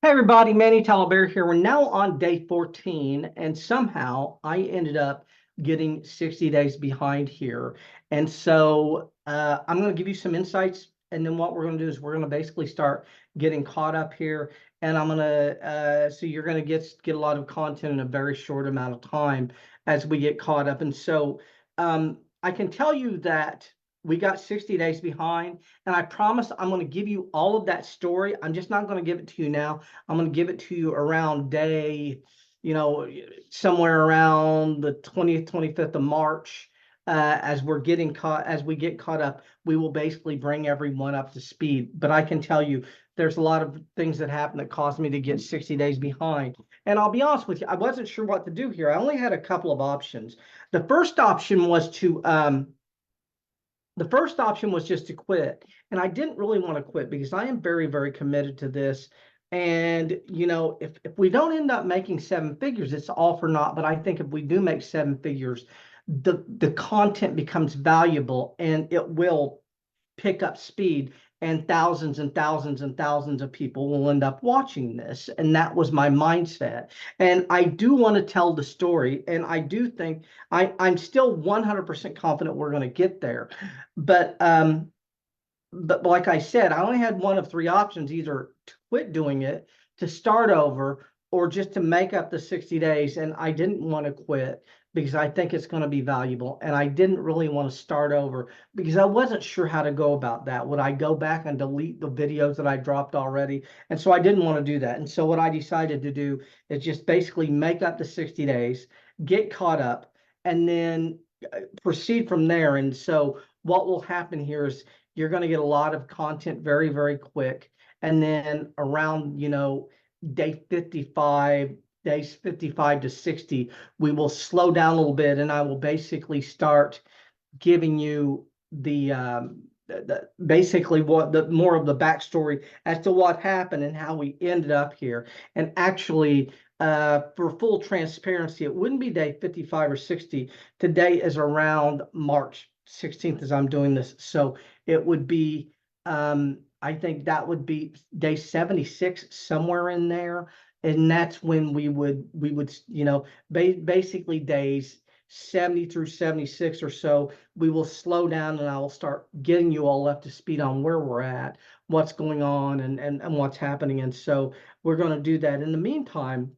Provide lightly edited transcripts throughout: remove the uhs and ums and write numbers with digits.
Hey everybody, Manny Bear here. We're now on day 14, and somehow I ended up getting 60 days behind here. And so I'm going to give you some insights, and then what we're going to do is we're going to basically start getting caught up here. And I'm going to so you're going to get a lot of content in a very short amount of time as we get caught up. And so I can tell you that we got 60 days behind, and I promise I'm going to give you all of that story. I'm just not going to give it to you now. I'm going to give it to you around day, you know, somewhere around the 20th, 25th of March. As we get caught up, we will basically bring everyone up to speed. But I can tell you, there's a lot of things that happen that caused me to get 60 days behind. And I'll be honest with you, I wasn't sure what to do here. I only had a couple of options. The first option was to the first option was just to quit. And I didn't really want to quit because I am very, very committed to this. And, if we don't end up making seven figures, it's all for naught. But I think if we do make seven figures, the content becomes valuable and it will pick up speed, and thousands and thousands and thousands of people will end up watching this. And that was my mindset. And I do want to tell the story. And I do think I'm still 100% confident we're going to get there. But like I said, I only had one of three options: either to quit doing it, to start over, or just to make up the 60 days. And I didn't want to quit because I think it's going to be valuable. And I didn't really want to start over because I wasn't sure how to go about that. Would I go back and delete the videos that I dropped already? And so I didn't want to do that. And so what I decided to do is just basically make up the 60 days, get caught up, and then proceed from there. And so what will happen here is you're going to get a lot of content very, very quick. And then around, day 55, days 55 to 60, we will slow down a little bit, and I will basically start giving you basically what the more of the backstory as to what happened and how we ended up here. And actually, for full transparency, it wouldn't be day 55 or 60. Today is around March 16th as I'm doing this. So it would be, I think that would be day 76, somewhere in there. And that's when we would, basically days 70 through 76 or so, we will slow down and I will start getting you all up to speed on where we're at, what's going on, and what's happening. And so we're going to do that. In the meantime,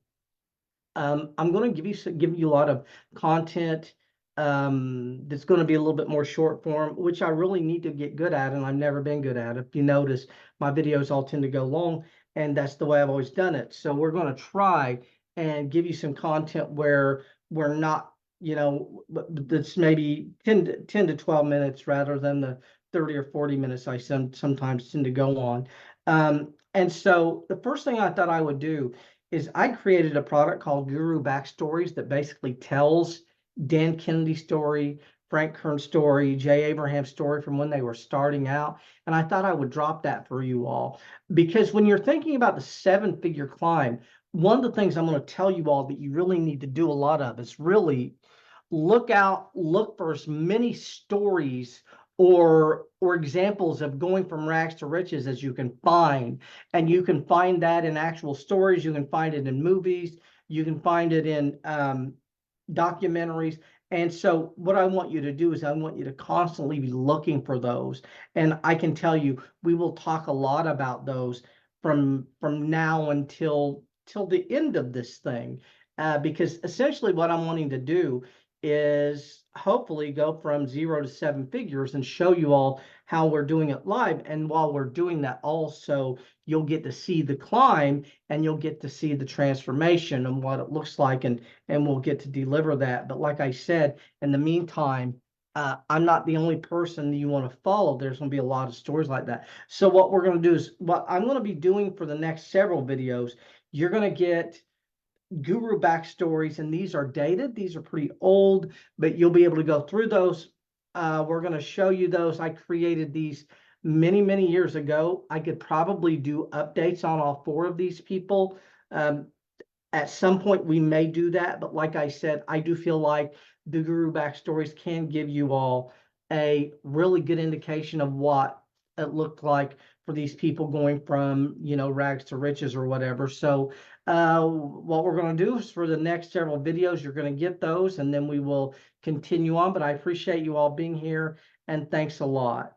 I'm going to give you a lot of content that's going to be a little bit more short form, which I really need to get good at, and I've never been good at. If you notice, my videos all tend to go long, and that's the way I've always done it. So we're going to try and give you some content where we're not, that's maybe 10 to 12 minutes rather than the 30 or 40 minutes I sometimes tend to go on. And so the first thing I thought I would do is I created a product called Guru Backstories that basically tells Dan Kennedy's story, Frank Kern's story, Jay Abraham's story from when they were starting out. And I thought I would drop that for you all because when you're thinking about the seven-figure climb, one of the things I'm going to tell you all that you really need to do a lot of is really look for as many stories or examples of going from rags to riches as you can find. And you can find that in actual stories, you can find it in movies, you can find it in documentaries. And so what I want you to do is I want you to constantly be looking for those. And I can tell you, we will talk a lot about those from now until till the end of this thing. Because essentially what I'm wanting to do is hopefully go from 0 to seven figures and show you all how we're doing it live. And while we're doing that, also, you'll get to see the climb and you'll get to see the transformation and what it looks like. And we'll get to deliver that. But like I said, in the meantime, I'm not the only person that you want to follow. There's going to be a lot of stories like that. So what we're going to do is what I'm going to be doing for the next several videos, you're going to get Guru Backstories, and these are dated. These are pretty old, but you'll be able to go through those. We're going to show you those. I created these many, many years ago. I could probably do updates on all four of these people. At some point, we may do that, but like I said, I do feel like the Guru Backstories can give you all a really good indication of what it looked like for these people going from, rags to riches or whatever. So what we're going to do is for the next several videos, you're going to get those, and then we will continue on. But I appreciate you all being here, and thanks a lot.